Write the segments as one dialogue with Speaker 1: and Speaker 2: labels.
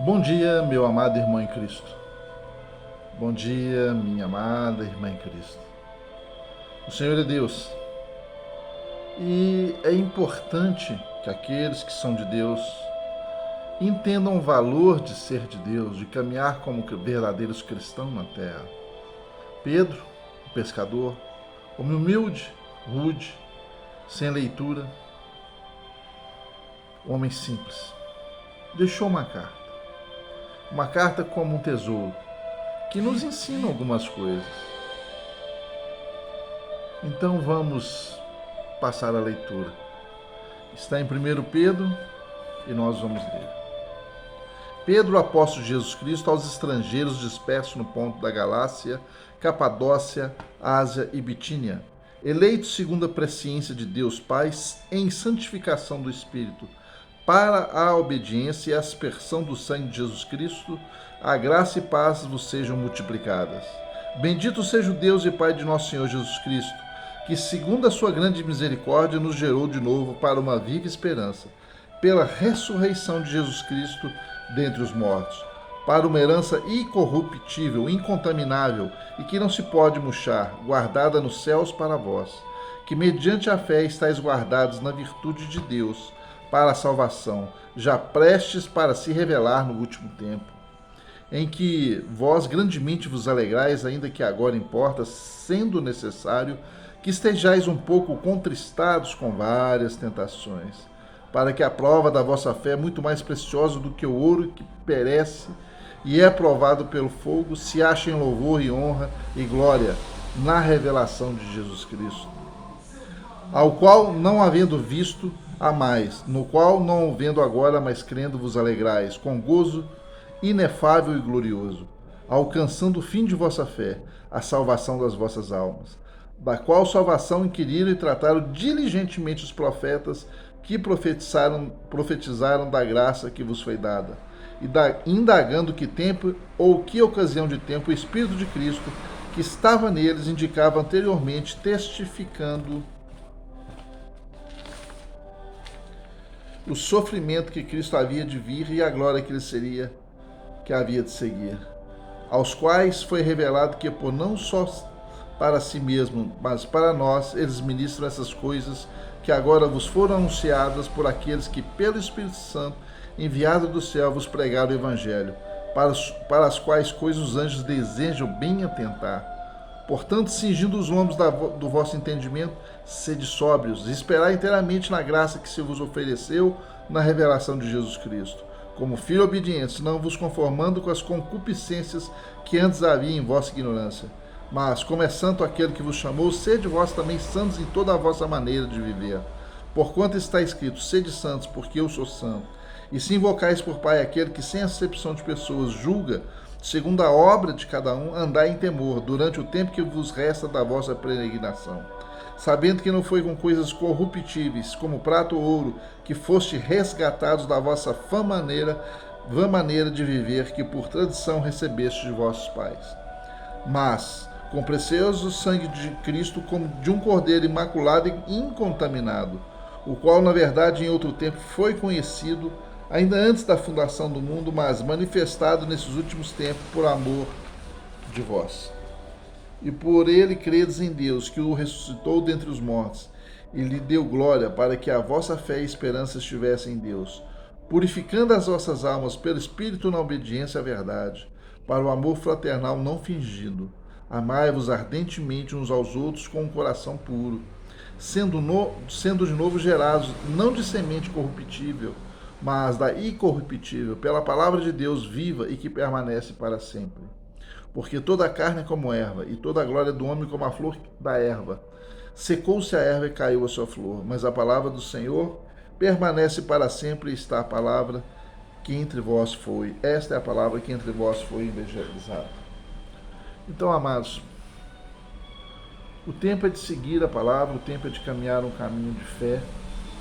Speaker 1: Bom dia, meu amado irmão em Cristo. Bom dia, minha amada irmã em Cristo. O Senhor é Deus. E é importante que aqueles que são de Deus entendam o valor de ser de Deus, de caminhar como verdadeiros cristãos na terra. Pedro, o pescador, homem humilde, rude, sem leitura, homem simples, deixou uma carta como um tesouro, que nos ensina algumas coisas. Então vamos passar a leitura. Está em 1 Pedro e nós vamos ler. Pedro, apóstolo de Jesus Cristo, aos estrangeiros dispersos no ponto da Galácia, Capadócia, Ásia e Bitínia, eleitos segundo a presciência de Deus Pai, em santificação do Espírito, para a obediência e a aspersão do sangue de Jesus Cristo, a graça e paz vos sejam multiplicadas. Bendito seja o Deus e Pai de nosso Senhor Jesus Cristo, que, segundo a sua grande misericórdia, nos gerou de novo para uma viva esperança, pela ressurreição de Jesus Cristo dentre os mortos, para uma herança incorruptível, incontaminável e que não se pode murchar, guardada nos céus para vós, que mediante a fé estáis guardados na virtude de Deus, para a salvação, já prestes para se revelar no último tempo, em que vós grandemente vos alegrais, ainda que agora importa, sendo necessário, que estejais um pouco contristados com várias tentações, para que a prova da vossa fé, muito mais preciosa do que o ouro que perece e é provado pelo fogo, se ache em louvor e honra e glória na revelação de Jesus Cristo, ao qual, não havendo visto, amais, no qual, não vendo agora, mas crendo, vos alegrais, com gozo inefável e glorioso, alcançando o fim de vossa fé, a salvação das vossas almas, da qual salvação inquiriram e trataram diligentemente os profetas que profetizaram da graça que vos foi dada, e indagando que tempo ou que ocasião de tempo o Espírito de Cristo, que estava neles, indicava anteriormente, testificando o sofrimento que Cristo havia de vir e a glória que que havia de seguir, aos quais foi revelado que, por não só para si mesmo, mas para nós, eles ministram essas coisas que agora vos foram anunciadas por aqueles que, pelo Espírito Santo, enviado do céu, vos pregaram o Evangelho, para as quais coisas os anjos desejam bem atentar. Portanto, cingindo os lombos do vosso entendimento, sede sóbrios, e esperai inteiramente na graça que se vos ofereceu na revelação de Jesus Cristo. Como filhos obedientes, não vos conformando com as concupiscências que antes havia em vossa ignorância. Mas, como é santo aquele que vos chamou, sede vós também santos em toda a vossa maneira de viver. Porquanto está escrito, sede santos, porque eu sou santo. E se invocais por Pai aquele que, sem acepção de pessoas, julga, segundo a obra de cada um, andai em temor, durante o tempo que vos resta da vossa peregrinação, sabendo que não foi com coisas corruptíveis, como prata ou ouro, que foste resgatados da vossa vã maneira de viver, que por tradição recebeste de vossos pais, mas com precioso sangue de Cristo, como de um cordeiro imaculado e incontaminado, o qual, na verdade, em outro tempo foi conhecido, ainda antes da fundação do mundo, mas manifestado nesses últimos tempos por amor de vós. E por ele credes em Deus, que o ressuscitou dentre os mortos, e lhe deu glória, para que a vossa fé e esperança estivessem em Deus, purificando as vossas almas pelo Espírito na obediência à verdade, para o amor fraternal não fingido. Amai-vos ardentemente uns aos outros com um coração puro, sendo de novo gerados, não de semente corruptível, mas da incorruptível, pela palavra de Deus viva e que permanece para sempre. Porque toda a carne é como erva, e toda a glória do homem como a flor da erva. Secou-se a erva e caiu a sua flor, mas a palavra do Senhor permanece para sempre, e está a palavra que entre vós foi. Esta é a palavra que entre vós foi evangelizada. Então, amados, o tempo é de seguir a palavra, o tempo é de caminhar um caminho de fé,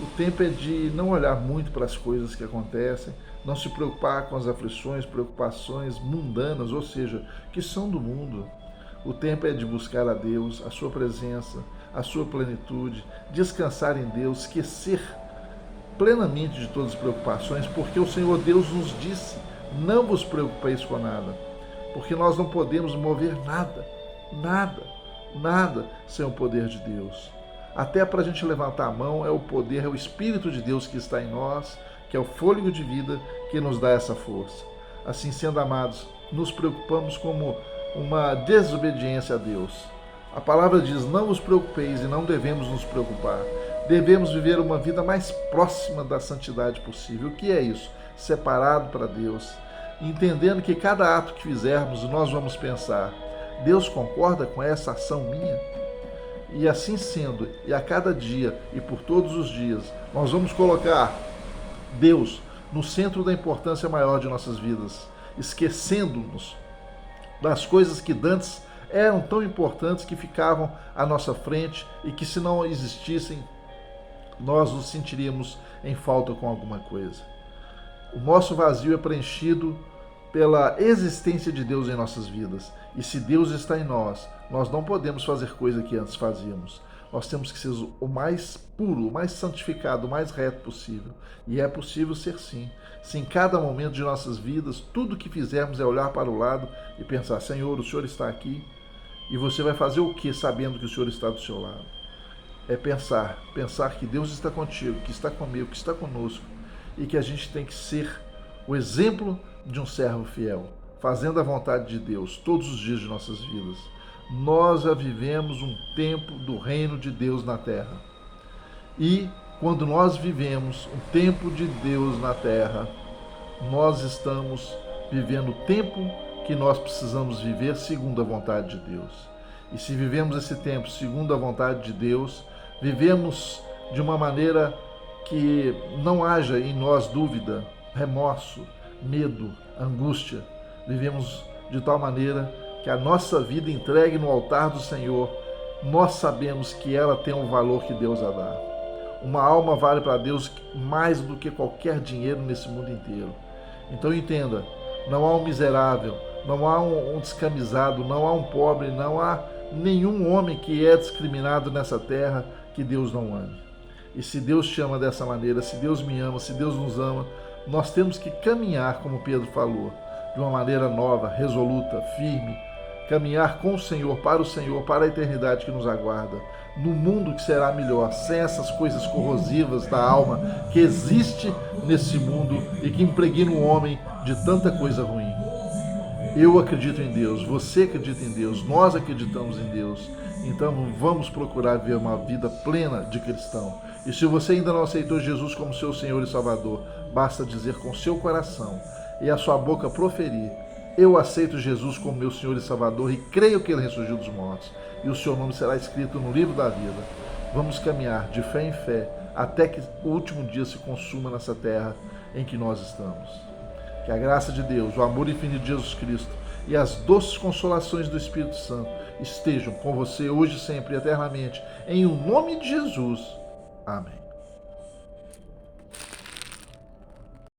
Speaker 1: o tempo é de não olhar muito para as coisas que acontecem, não se preocupar com as aflições, preocupações mundanas, ou seja, que são do mundo. O tempo é de buscar a Deus, a sua presença, a sua plenitude, descansar em Deus, esquecer plenamente de todas as preocupações, porque o Senhor Deus nos disse Não vos preocupeis com nada, porque nós não podemos mover nada sem o poder de Deus. Até para a gente levantar a mão, é o poder, é o Espírito de Deus que está em nós, que é o fôlego de vida que nos dá essa força. Assim sendo, amados, nos preocupamos como uma desobediência a Deus. A palavra diz: não vos preocupeis, e não devemos nos preocupar. Devemos viver uma vida mais próxima da santidade possível. O que é isso? Separado para Deus, entendendo que cada ato que fizermos, nós vamos pensar: Deus concorda com essa ação minha? E assim sendo, e a cada dia e por todos os dias, nós vamos colocar Deus no centro da importância maior de nossas vidas, esquecendo-nos das coisas que dantes eram tão importantes, que ficavam à nossa frente e que, se não existissem, nós nos sentiríamos em falta com alguma coisa. O nosso vazio é preenchido pela existência de Deus em nossas vidas. E se Deus está em nós, nós não podemos fazer coisa que antes fazíamos. Nós temos que ser o mais puro, o mais santificado, o mais reto possível. E é possível ser sim. Se em cada momento de nossas vidas, tudo que fizermos é olhar para o lado e pensar: Senhor, o Senhor está aqui. E você vai fazer o que sabendo que o Senhor está do seu lado? É pensar que Deus está contigo, que está comigo, que está conosco. E que a gente tem que ser o exemplo de um servo fiel, fazendo a vontade de Deus todos os dias de nossas vidas. Nós já vivemos um tempo do reino de Deus na terra. E quando nós vivemos um tempo de Deus na terra, nós estamos vivendo o tempo que nós precisamos viver segundo a vontade de Deus. E se vivemos esse tempo segundo a vontade de Deus, vivemos de uma maneira que não haja em nós dúvida, remorso, medo, angústia. Vivemos de tal maneira que a nossa vida entregue no altar do Senhor, nós sabemos que ela tem um valor que Deus a dá. Uma alma vale para Deus mais do que qualquer dinheiro nesse mundo inteiro. Então entenda, não há um miserável, não há um descamisado, não há um pobre, não há nenhum homem que é discriminado nessa terra que Deus não ame. E se Deus te ama dessa maneira, se Deus me ama, se Deus nos ama, nós temos que caminhar, como Pedro falou, de uma maneira nova, resoluta, firme, caminhar com o Senhor, para a eternidade que nos aguarda, no mundo que será melhor, sem essas coisas corrosivas da alma que existe nesse mundo e que impregna o homem de tanta coisa ruim. Eu acredito em Deus, você acredita em Deus, nós acreditamos em Deus. Então vamos procurar ver uma vida plena de cristão. E se você ainda não aceitou Jesus como seu Senhor e Salvador, basta dizer com seu coração e a sua boca proferir: eu aceito Jesus como meu Senhor e Salvador e creio que Ele ressurgiu dos mortos. E o seu nome será escrito no livro da vida. Vamos caminhar de fé em fé até que o último dia se consuma nessa terra em que nós estamos. Que a graça de Deus, o amor infinito de Jesus Cristo e as doces consolações do Espírito Santo estejam com você hoje, sempre e eternamente. Em o nome de Jesus. Amém.